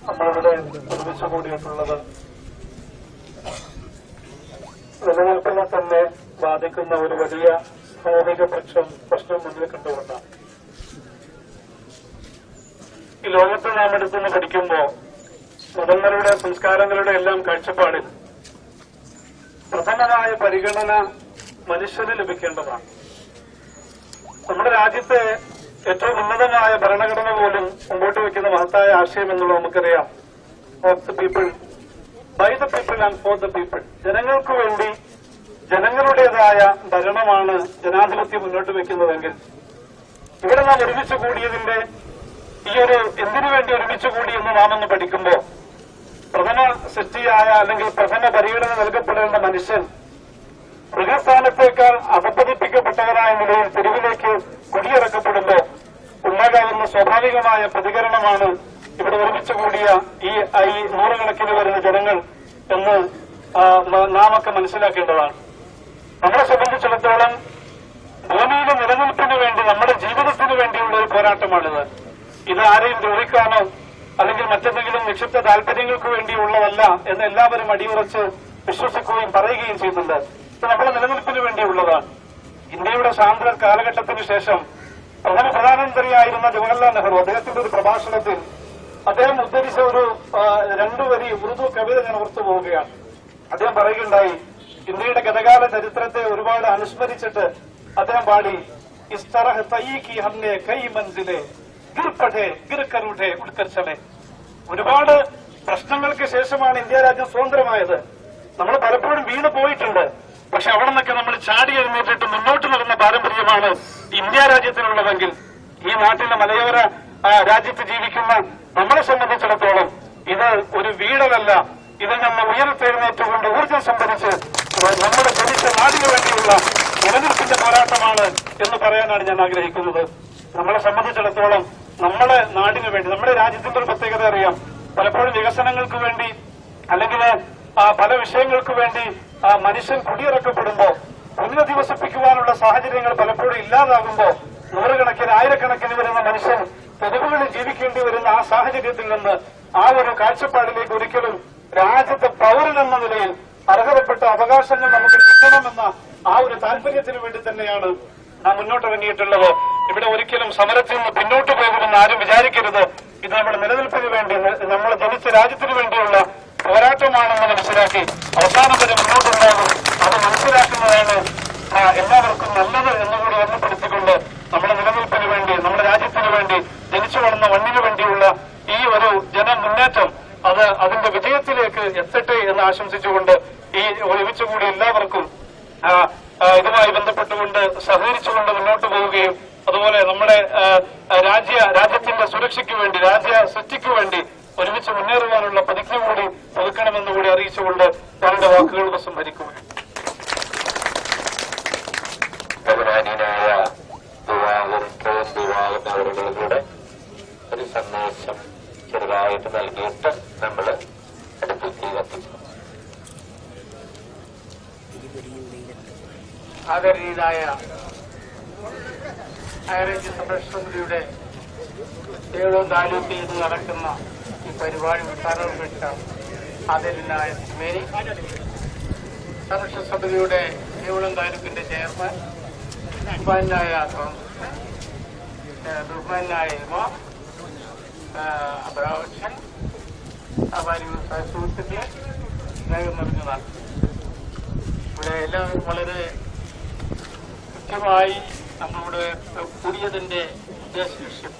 നമ്മളിവിടെ ഒരുമിച്ച് കൂടിയിട്ടുള്ളത് നിലനിൽപ്പിനെ തന്നെ ബാധിക്കുന്ന ഒരു വലിയ ഭൗതിക പ്രശ്നം മുന്നിൽ കണ്ടുകൊണ്ടാണ്. ഈ ലോകത്ത് നാം എടുത്തുനിന്ന് പഠിക്കുമ്പോൾ മതങ്ങളുടെ സംസ്കാരങ്ങളുടെ എല്ലാം കാഴ്ചപ്പാടിൽ പ്രഥമമായ പരിഗണന മനുഷ്യന് ലഭിക്കേണ്ടതാണ്. നമ്മുടെ രാജ്യത്തെ ഏറ്റവും ഉന്നതമായ ഭരണഘടന പോലും മുമ്പോട്ട് വയ്ക്കുന്ന മഹത്തായ ആശയം എന്നുള്ളത് നമുക്കറിയാം. Of the people, by the people and for the people. ജനങ്ങൾക്ക് വേണ്ടി ജനങ്ങളുടേതായ ഭരണമാണ് ജനാധിപത്യം മുന്നോട്ട് വയ്ക്കുന്നതെങ്കിൽ ഇവിടെ നാം ഒരുമിച്ച് കൂടിയതിന്റെ ഈ ഒരു എന്തിനു വേണ്ടി ഒരുമിച്ച് കൂടി എന്ന് നാം ഒന്ന് പഠിക്കുമ്പോൾ പ്രഥമ സൃഷ്ടിയായ അല്ലെങ്കിൽ പ്രഥമ പരിഗണന നൽകപ്പെടേണ്ട മനുഷ്യൻ മൃഗസ്ഥാനത്തേക്കാൾ അപപ്പതിപ്പിക്കപ്പെട്ടവരായ നിലയിൽ തെരുവിലേക്ക് കുടിയിറക്കപ്പെടുമ്പോൾ ഉണ്ടാകാവുന്ന സ്വാഭാവികമായ പ്രതികരണമാണ് ഇവിടെ ഒരുമിച്ച് കൂടിയ ഈ നൂറുകണക്കിന് വരുന്ന ജനങ്ങൾ എന്ന് നാമൊക്കെ മനസ്സിലാക്കേണ്ടതാണ്. നമ്മളെ സംബന്ധിച്ചിടത്തോളം ഭൂമിയിലെ നിലനിൽപ്പിന് വേണ്ടി, നമ്മുടെ ജീവിതത്തിന് വേണ്ടിയുള്ള ഒരു പോരാട്ടമാണിത്. ഇത് ആരെയും ദ്രോഹിക്കാനോ അല്ലെങ്കിൽ മറ്റെന്തെങ്കിലും നിക്ഷിപ്ത താല്പര്യങ്ങൾക്ക് വേണ്ടിയുള്ളതല്ല എന്ന് എല്ലാവരും അടിയുറച്ച് വിശ്വസിക്കുകയും പറയുകയും ചെയ്യുന്നുണ്ട്. ഇത് നമ്മുടെ നിലനിൽപ്പിന് വേണ്ടിയുള്ളതാണ്. ഇന്ത്യയുടെ സ്വാതന്ത്ര്യ കാലഘട്ടത്തിന് ശേഷം പ്രധാനമന്ത്രിയായിരുന്ന ജവഹർലാൽ നെഹ്റു അദ്ദേഹത്തിന്റെ ഒരു പ്രഭാഷണത്തിൽ അദ്ദേഹം ഉദ്ധരിച്ച ഒരു രണ്ടു വരി ഉറുദു കവിത ഞാൻ ഓർത്തു പോവുകയാണ്. അദ്ദേഹം പറയുകയുണ്ടായി, ഇന്ത്യയുടെ ഗതകാല ചരിത്രത്തെ ഒരുപാട് അനുസ്മരിച്ചിട്ട് അദ്ദേഹം പാടി, ഇസ് തറഹ് തഈ കി ഹംനെ കൈ മൻസിലെ ഗിർ പഠേ ഗിർ കർ ഉഠേ ഉഠ്കർ ചലേ. ഒരുപാട് പ്രശ്നങ്ങൾക്ക് ശേഷമാണ് ഇന്ത്യ രാജ്യം സ്വതന്ത്രമായത്. നമ്മൾ പലപ്പോഴും വീണ് പോയിട്ടുണ്ട്. പക്ഷെ അവിടെ നിന്നൊക്കെ നമ്മൾ ചാടി എഴുന്നേറ്റിട്ട് മുന്നോട്ട് നടന്ന പാരമ്പര്യമാണ് ഇന്ത്യ രാജ്യത്തിനുള്ളതെങ്കിൽ ഈ നാട്ടിലെ മലയോര രാജ്യത്ത് ജീവിക്കുന്ന നമ്മളെ സംബന്ധിച്ചിടത്തോളം ഇത് ഒരു വീടല്ല. ഇത് നമ്മൾ ഉയരത്തെഴുന്നേറ്റുകൊണ്ട് ഊർജ്ജം സംഭരിച്ച് നമ്മുടെ ജനിച്ച നാടിനു വേണ്ടിയുള്ള നിലനിൽപ്പിന്റെ പോരാട്ടമാണ് എന്ന് പറയാനാണ് ഞാൻ ആഗ്രഹിക്കുന്നത്. നമ്മളെ സംബന്ധിച്ചിടത്തോളം നമ്മുടെ നാടിനു വേണ്ടി, നമ്മുടെ രാജ്യത്തിന്റെ ഒരു പ്രത്യേകത അറിയാം. പലപ്പോഴും വികസനങ്ങൾക്ക് വേണ്ടി അല്ലെങ്കിൽ പല വിഷയങ്ങൾക്ക് വേണ്ടി മനുഷ്യൻ കുടിയിറക്കപ്പെടുമ്പോൾ പുനരധിവസിപ്പിക്കുവാനുള്ള സാഹചര്യങ്ങൾ പലപ്പോഴും ഇല്ലാതാകുമ്പോൾ നൂറുകണക്കിന് ആയിരക്കണക്കിന് വരുന്ന മനുഷ്യൻ തെരുവുകളിൽ ജീവിക്കേണ്ടി വരുന്ന ആ സാഹചര്യത്തിൽ നിന്ന് ആ ഒരു കാഴ്ചപ്പാടിലേക്ക് ഒരിക്കലും രാജ്യത്തെ പൗരനെന്ന നിലയിൽ അർഹതപ്പെട്ട അവകാശങ്ങൾ നമുക്ക് കിട്ടണമെന്ന ആ ഒരു താല്പര്യത്തിന് വേണ്ടി തന്നെയാണ് നാം മുന്നോട്ടിറങ്ങിയിട്ടുള്ളത്. ഇവിടെ ഒരിക്കലും സമരത്തിൽ നിന്ന് പിന്നോട്ട് പോകുമെന്ന് ആരും വിചാരിക്കരുത്. ഇത് നമ്മുടെ നിലനിൽപ്പിന് വേണ്ടി, നമ്മൾ ജനിച്ച രാജ്യത്തിന് വേണ്ടിയുള്ള പോരാട്ടമാണെന്ന് മനസ്സിലാക്കി അവസാനം വരെ മുന്നോട്ടുണ്ടാകും. അത് മനസ്സിലാക്കുന്നതാണ് എല്ലാവർക്കും നല്ലത് എന്നുകൂടി ഓർമ്മപ്പെടുത്തിക്കൊണ്ട് നമ്മുടെ നിലനിൽപ്പിന് വേണ്ടി, നമ്മുടെ രാജ്യത്തിന് വേണ്ടി, ജനിച്ചു വളർന്ന മണ്ണിന് വേണ്ടിയുള്ള ഈ ഒരു ജനമുന്നേറ്റം അതിന്റെ വിജയത്തിലേക്ക് എത്തട്ടെ എന്ന് ആശംസിച്ചുകൊണ്ട് ഈ ഒരുമിച്ചുകൂടി എല്ലാവർക്കും ഇതുമായി ബന്ധപ്പെട്ടുകൊണ്ട് സഹകരിച്ചുകൊണ്ട് മുന്നോട്ട് പോവുകയും അതുപോലെ നമ്മുടെ രാജ്യത്തിന്റെ സുരക്ഷയ്ക്ക് വേണ്ടി, രാജ്യ സൃഷ്ടിക്ക് വേണ്ടി ഒരുമിച്ച് മുന്നേറുവാനുള്ള പ്രതിജ്ഞ കൂടി പുതുക്കണമെന്ന് കൂടി അറിയിച്ചുകൊണ്ട് ഞാനെന്റെ വാക്കുകൾ ഉപസംഹരിക്കുകയാണ്. ബഹുമാനീയനായ അവരുടെ ഒരു സന്ദേശം ചെറുതായിട്ട് നൽകിയിട്ട് നമ്മൾ അടുത്തേക്ക് കത്തിക്കും. ആദരണീയനായ ഹൈറേഞ്ച് സംരക്ഷണ സമിതിയുടെ ദേവളം താലൂക്കിൽ നിന്ന് നടക്കുന്ന ഈ പരിപാടി ഉദ്ഘാടനം വെച്ച ആദരണീയനായ മേരി, സംരക്ഷണ സമിതിയുടെ ദേവളം താലൂക്കിന്റെ ചെയർമാൻ, ബഹുമാനായ ഇമാം അബ്രാഹൻ, സുഹൃത്തുക്കളെ, സ്നേഹം നിറഞ്ഞതാണ്. ഇവിടെ എല്ലാവരും വളരെ കൃത്യമായി നമ്മളിവിടെ കൂടിയതിന്റെ ഉദ്ദേശ ലക്ഷ്യം